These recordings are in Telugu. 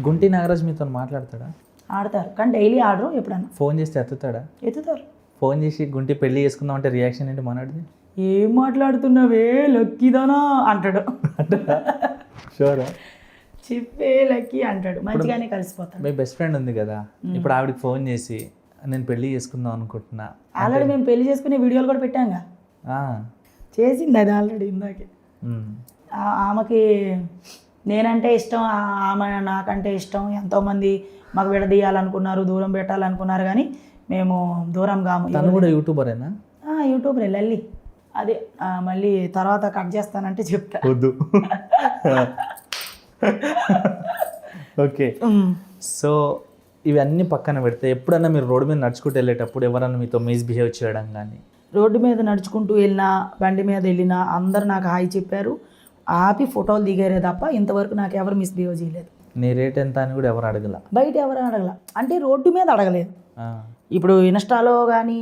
గుంటి నాగరాజ్ మీతో మాట్లాడతాడా? ఆడతారు కానీ డైలీ ఆడరు. ఎప్పుడన్నా ఫోన్ చేస్తే ఎత్తుతాడా? ఎత్తుతారు. ఫోన్ చేసి గుంటి పెళ్లి చేసుకుందాం అంటే రియాక్షన్ ఏంటి మనది? ఏం మాట్లాడుతున్నావే లక్కీదానా అంటాడు. షూరా? చెప్పే లక్కీ అంటాడు. మంచిగానే కలిసిపోతాడు. మీ బెస్ట్ ఫ్రెండ్ ఉంది కదా, ఇప్పుడు ఆవిడకి ఫోన్ చేసి నేను పెళ్లి చేసుకుందాం అనుకుంటున్నా. ఆల్రెడీ మేము పెళ్లి చేసుకునే వీడియోలు కూడా పెట్టాంగా. చేసింది అది ఆల్రెడీ ఇందాకే. ఆమెకి నేనంటే ఇష్టం, ఆమె నాకంటే ఇష్టం. ఎంతోమంది మాకు విడదీయాలనుకున్నారు, దూరం పెట్టాలనుకున్నారు, కానీ మేము దూరం కాము. తను కూడా యూట్యూబరేనా? యూట్యూబరే లల్లి. అదే మళ్ళీ తర్వాత కట్ చేస్తానంటే చెప్తా. వద్దు. ఓకే, సో ఇవన్నీ పక్కన పెడితే ఎప్పుడన్నా మీరు రోడ్డు మీద నడుచుకుంటూ వెళ్ళేటప్పుడు ఎవరన్నా మీతో మిస్బిహేవ్ చేయడం కానీ? రోడ్డు మీద నడుచుకుంటూ వెళ్ళినా, బండి మీద వెళ్ళినా అందరు నాకు హాయ్ చెప్పారు, ఆపి ఫోటోలు దిగారే తప్ప ఇంతవరకు నాకు ఎవరు మిస్బిహేవ్ చేయలేదు. నీ రేట్ ఎంత అని కూడా ఎవరు అడగల? బయట ఎవరు అడగల, అంటే రోడ్డు మీద అడగలేదు. ఇప్పుడు ఇన్స్టాలో కానీ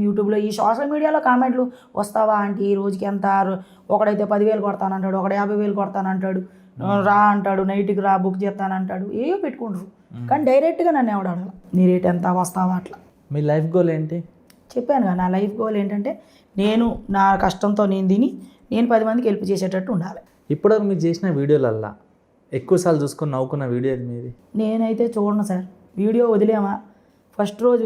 యూట్యూబ్లో ఈ సోషల్ మీడియాలో కామెంట్లు వస్తావా ఆంటీ రోజుకి ఎంత, ఒకడైతే 10,000 కొడతానంటాడు, ఒకడు 50,000 కొడతానంటాడు, రా అంటాడు, నైట్కి రా బుక్ చేస్తానంటాడు, ఏవో పెట్టుకుంటారు. కానీ డైరెక్ట్గా నన్ను ఎవడు అడగల నీ రేట్ ఎంత, వస్తావా అట్లా. మీ లైఫ్ గోల్ ఏంటి? చెప్పాను కదా, నా లైఫ్ గోల్ ఏంటంటే నేను నా కష్టంతో నేను తిని నేను 10 మందికి హెల్ప్ చేసేటట్టు ఉండాలి. ఇప్పటివరకు మీరు చేసిన వీడియోలల్లా ఎక్కువసార్లు చూసుకొని నవ్వుకున్న వీడియో ఏది మీది? నేనైతే చూడను సార్. వీడియో వదిలేమా ఫస్ట్ రోజు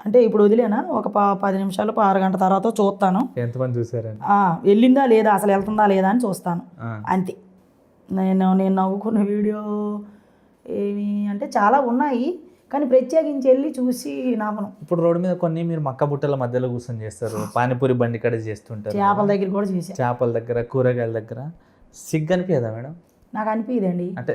అంటే ఇప్పుడు వదిలేనా ఒక 10 నిమిషాలు 6 గంటల తర్వాత చూస్తాను ఎంతమంది చూసారని, వెళ్ళిందా లేదా, అసలు వెళ్తుందా లేదా అని చూస్తాను అంతే. నేను నవ్వుకున్న వీడియో ఏమి అంటే చాలా ఉన్నాయి, కానీ ప్రత్యేకించి వెళ్ళి చూసి నవ్వను. ఇప్పుడు రోడ్డు మీద కొన్ని మీరు మక్క బుట్టల మధ్యలో కూర్చొని చేస్తారు, పానీపూరి బండి కాడ చేస్తుంటారు, చేపల దగ్గర కూడా చేశాను, చేపల దగ్గర కూరగాయల దగ్గర. సిగ్గు అనిపించదా మేడం? నాకు అనిపించదండి, అంటే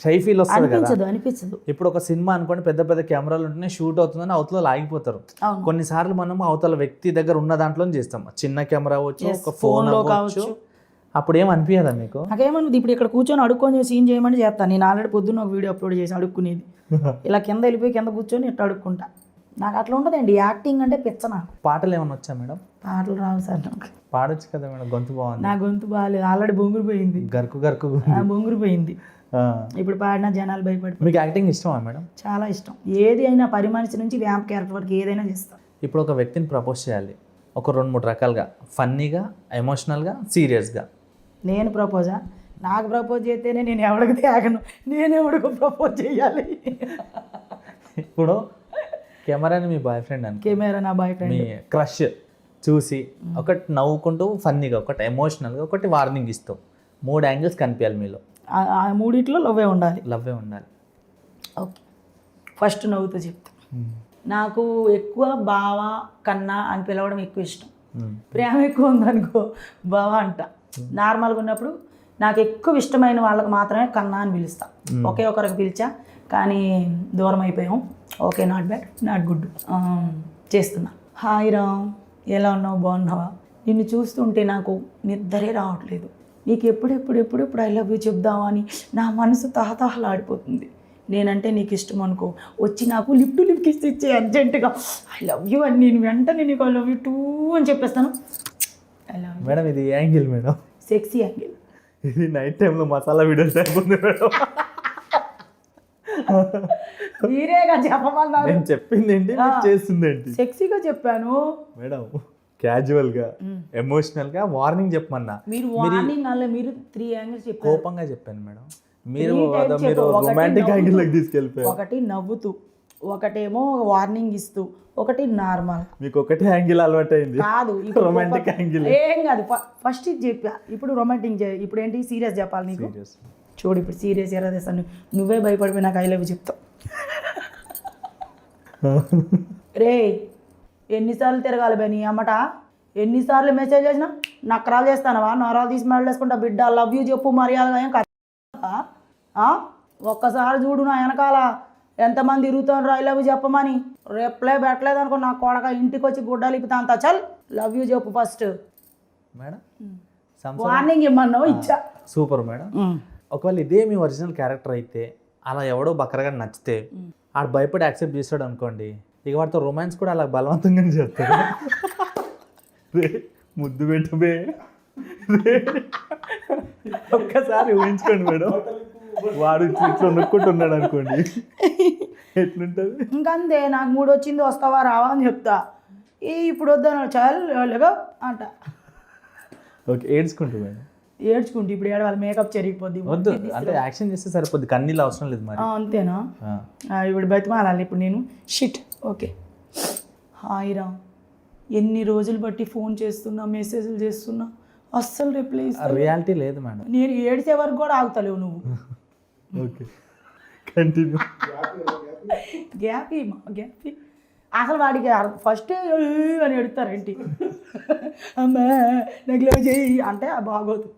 షై ఫీల్ వస్తుంది కదా. అనిపించదు. ఇప్పుడు ఒక సినిమా అనుకోండి, పెద్ద పెద్ద కెమెరాలు ఉంటేనే షూట్ అవుతుందని అవతల ఆగిపోతారు. కొన్నిసార్లు మనం అవతల వ్యక్తి దగ్గర ఉన్న దాంట్లో చేస్తాం, చిన్న కెమెరా అవ్వచ్చు, ఒక ఫోన్ కావచ్చు, అప్పుడు ఏం అనిపించదా మీకు? నాకేమనుకుంది ఇప్పుడు ఇక్కడ కూర్చొని అడుక్కొని సీన్ చేయమని చేస్తాను. నేను ఆల్రెడీ పొద్దున్న ఒక వీడియో అప్లోడ్ చేసి అడుక్కునేది, ఇలా కింద వెళ్ళిపోయి కింద కూర్చొని ఇట్లా అడుక్కుంటా. నాకు అట్లా ఉంటుందండి, యాక్టింగ్ అంటే పిచ్చ నాకు. పాటలు ఏమైనా వచ్చా మేడం? పాటలు రావు సార్ నాకు. పాడొచ్చు కదా మేడం, గొంతు బాగుంది. నా గొంతు బాగాలేదు, ఆల్రెడీ బొంగురిపోయింది, గరుకు బొంగురిపోయింది. ఇప్పుడు పాడినా జనాలు భయపడి. మీకు యాక్టింగ్ ఇష్టమా మేడం? చాలా ఇష్టం. ఏది అయినా పరిమనిషి నుంచి వ్యాంప్ క్యారెక్టర్ వరకు ఏదైనా చేస్తాం. ఇప్పుడు ఒక వ్యక్తిని ప్రపోజ్ చేయాలి, ఒక 2-3 రకాలుగా, ఫన్నీగా, ఎమోషనల్గా, సీరియస్గా. నేను ప్రపోజా? నాకు ప్రపోజ్ చేస్తేనే నేను ఎవరికి తాగను, నేను ఎవరికి ప్రపోజ్ చేయాలి? ఇప్పుడు కెమెరాని మీ బాయ్ ఫ్రెండ్ అని, కెమెరా నా బాయ్ ఫ్రెండ్, మీ క్రష్ చూసి ఒకటి నవ్వుకుంటూ ఫన్నీగా, ఒకటి ఎమోషనల్గా, ఒకటి వార్నింగ్ ఇస్తూ 3 యాంగిల్స్ కనిపించాలి మీలో. ఆ 3 లవ్వే ఉండాలి. ఓకే, ఫస్ట్ నవ్వుతూ చెప్తా. నాకు ఎక్కువ బావ కన్నా అని పిలవడం ఎక్కువ ఇష్టం. ప్రేమ ఎక్కువ ఉందనుకో బావ అంట. నార్మల్గా ఉన్నప్పుడు నాకు ఎక్కువ ఇష్టమైన వాళ్ళకి మాత్రమే కన్నా అని పిలుస్తా. ఒకే ఒకరికి పిలిచా, కానీ దూరం అయిపోయాం. Okay, not bad, not good. చేస్తున్నా. హాయ్ రామ్, ఎలా ఉన్నావు, బాగున్నావా? నిన్ను చూస్తుంటే నాకు నిద్రే రావట్లేదు. నీకు ఎప్పుడెప్పుడు ఐ లవ్ యూ చెప్దామా అని నా మనసు తహతహలాడిపోతుంది. నేనంటే నీకు ఇష్టం అనుకో, వచ్చి నాకు లిఫ్ట్ ఇచ్చే అర్జెంటుగా ఐ లవ్ యూ అని నేను వెంటనే నీకు ఐ లవ్ యూ టూ అని చెప్పేస్తాను. I love you. మేడం ఇది యాంగిల్ మేడం, సెక్సీ యాంగిల్. ఇది నైట్ టైంలో మసాలా వీడియోస్ అయిపోతుంది మేడం. మీరేగా చెప్పమన్నారు. నేను చెప్పింది ఏంటి, చేస్తుంది ఏంటి? సెక్సీగా చెప్పాను మేడం, క్యాజువల్గా, ఎమోషనల్గా, వార్నింగ్ చెప్పమన్నా. మీరు వార్నింగ్ అలా మీరు 3 యాంగిల్స్ చెప్పారు. కోపంగా చెప్పాను మేడం, మీరు రొమాంటిక్ యాంగిల్లోకి తీసుకెళ్ళిపోయారు. ఒకటి నవ్వుతూ, ఒకటేమో వార్నింగ్ ఇస్తూ, ఒకటి నార్మల్. మీకు ఒకటే యాంగిల్ అలవాటు అయింది కాదు, రొమాంటిక్ యాంగిల్ ఏం కాదు. ఫస్ట్ ఇది చెప్పా, ఇప్పుడు రొమాంటిక్, ఇప్పుడు ఏంటి సీరియస్ చెప్పాలి నీకు. చూడు ఇప్పుడు సీరియస్ ఎలా చేస్తాను, నువ్వే భయపడిపోయి నాకు ఐ లవ్ యూ చెప్తావు. రే ఎన్నిసార్లు తిరగాలి బే నీ అమ్మట, ఎన్నిసార్లు మెసేజ్ చేసినా నక్కరాలు చేస్తానవా? నోరాలు తీసి మెడలు వేసుకుంటా, బిడ్డ లవ్ యూ చెప్పు మర్యాదగా. ఏం ఒక్కసారి చూడు నా వెనకాల ఎంతమంది తిరుగుతాను ఐ లవ్ యూ చెప్పమని. రిప్లై పెట్టలేదు అనుకో నా కొడక, ఇంటికి వచ్చి గుడ్డలు ఇప్పుతా అంత. చల్ లవ్ యూ చెప్పు ఫస్ట్ మేడం. వార్నింగ్ ఇమ్మన్నావు, ఇచ్చా. Super madam. ఒకవేళ ఇదే మీ ఒరిజినల్ క్యారెక్టర్ అయితే, అలా ఎవడో బక్కరగా నచ్చితే ఆడు భయపడి యాక్సెప్ట్ చేస్తాడు అనుకోండి, ఇక వాడితో రొమాన్స్ కూడా అలా బలవంతంగానే చేస్తాడు. ముద్దు పెట్టబే, ఒక్కసారి ఊహించుకోండి మేడం. వాడు ఇట్లా నొక్కుంటున్నాడు అనుకోండి, ఎట్లుంటుంది? ఇంకంతే, నాకు మూడు వచ్చింది వస్తావా రావా అని చెప్తా. ఇప్పుడు వద్దాను చాలుగా అంట. ఓకే, ఏడ్చుకుంటూ మేడం. ఏడ్చుకుంటే ఇప్పుడు ఏడవాలి, మేకప్ చెరిగిపోద్ది. వద్దు అంటే యాక్షన్ చేస్తే సరిపోద్ది, కన్నీళ్ళు అవసరం లేదు మరి. అంతేనా? ఇప్పుడు బతిమాలాలి ఇప్పుడు నేను. షిట్. ఓకే, హాయ్ రా, ఎన్ని రోజులు బట్టి ఫోన్ చేస్తున్నా, మెసేజ్లు చేస్తున్నా, అస్సలు రిప్లై ఇస్తా. రియాలిటీ లేదు మేడం. నేను ఏడిసే వరకు కూడా ఆగుతలేవు నువ్వు. Okay, continue. గ్యాప్ అసలు వాడికి ఫస్ట్ అని ఎడతారేంటి, అమ్మా నాకు లవ్ చేయి అంటే బాగోదు.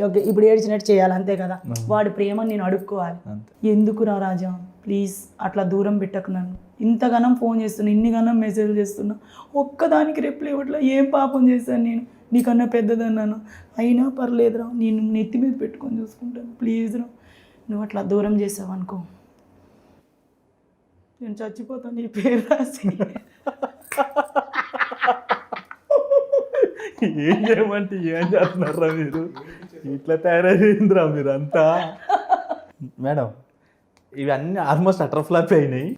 ఓకే, ఇప్పుడు ఏడ్చినట్టు చేయాలి అంతే కదా. వాడి ప్రేమను నేను అడుక్కోవాలి. ఎందుకు రా రాజా, ప్లీజ్ అట్లా దూరం పెట్టకు నన్ను. ఇంతగానం ఫోన్ చేస్తున్నా, ఇన్నిగానం మెసేజ్ చేస్తున్నా, ఒక్కదానికి రిప్లై ఇవ్వట్లా. ఏం పాపం చేశాను నేను, నీకన్నా పెద్దదన్నాను. అయినా పర్లేదురా, నేను నెత్తి మీద పెట్టుకొని చూసుకుంటాను, ప్లీజ్ రా. నువ్వు అట్లా దూరం చేసావు అనుకో, నేను చచ్చిపోతాను నీ పేరు రాసి. ఏం చేయమంటే ఏం చేస్తున్నారా మీరు, ఇట్లా తయారైందిరా మీరు అంతా. మేడం ఇవన్నీ ఆల్మోస్ట్ అటర్ ఫ్లాప్ అయినాయి.